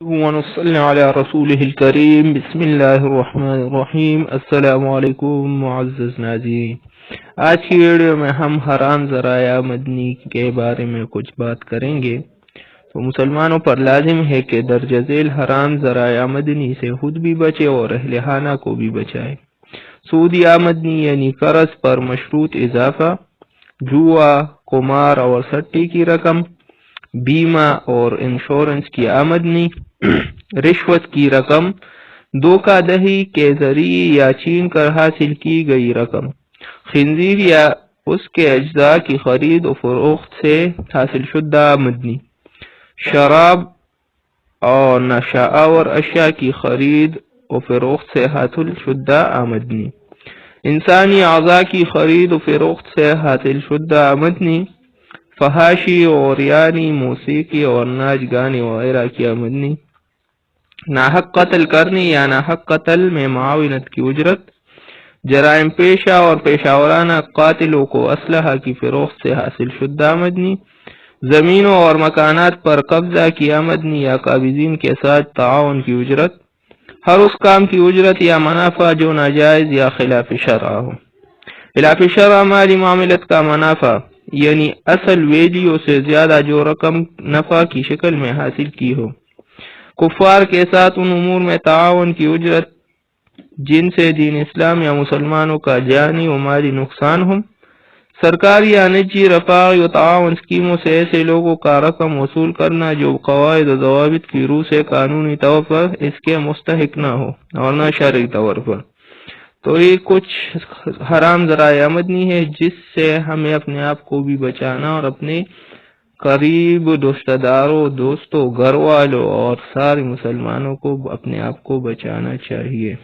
ونصلي على رسوله الكريم بسم اللہ الرحمن الرحیم۔ السلام علیکم معزز ناظرین، آج کی ویڈیو میں ہم حرام ذرائع مدنی کے بارے میں کچھ بات کریں گے۔ تو مسلمانوں پر لازم ہے کہ درج ذیل حرام ذرائع مدنی سے خود بھی بچے اور اہل خانہ کو بھی بچائے۔ سود آمدنی یعنی قرض پر مشروط اضافہ، جوا، قمار اور سٹی کی رقم، بیمہ اور انشورنس کی آمدنی، رشوت کی رقم، دھوکہ دہی کے ذریعے یا چھین کر حاصل کی گئی رقم، خنزیر یا اس کے اجزاء کی خرید و فروخت سے حاصل شدہ آمدنی، شراب اور نشہ آور اشیاء کی خرید و فروخت سے حاصل شدہ آمدنی، انسانی اعضاء کی خرید و فروخت سے حاصل شدہ آمدنی، فحاشی اور یعنی موسیقی اور ناچ گانے وغیرہ کی آمدنی، ناحق قتل کرنے یا ناحق قتل میں معاونت کی اجرت، جرائم پیشہ اور پیشہ ورانہ قاتلوں کو اسلحہ کی فروخت سے حاصل شدہ آمدنی، زمینوں اور مکانات پر قبضہ کی آمدنی یا قابضین کے ساتھ تعاون کی اجرت، ہر اس کام کی اجرت یا منافع جو ناجائز یا خلاف شرع ہو۔ خلاف شرع مالی معاملت کا منافع یعنی اصل ویلیو سے زیادہ جو رقم نفع کی شکل میں حاصل کی ہو۔ کفار کے ساتھ ان امور میں تعاون کی اجرت جن سے دین اسلام یا مسلمانوں کا جانی و مالی نقصان ہو۔ سرکاری یا نجی رفاقی و تعاون اسکیموں سے ایسے لوگوں کا رقم وصول کرنا جو قواعد و ضوابط کی روح سے قانونی طور پر اس کے مستحق نہ ہو اور نہ شرعی طور پر۔ تو یہ کچھ حرام ذرائع آمدنی ہے جس سے ہمیں اپنے آپ کو بھی بچانا اور اپنے قریب رشتہ داروں، دوستوں، گھر والوں اور سارے مسلمانوں کو اپنے آپ کو بچانا چاہیے۔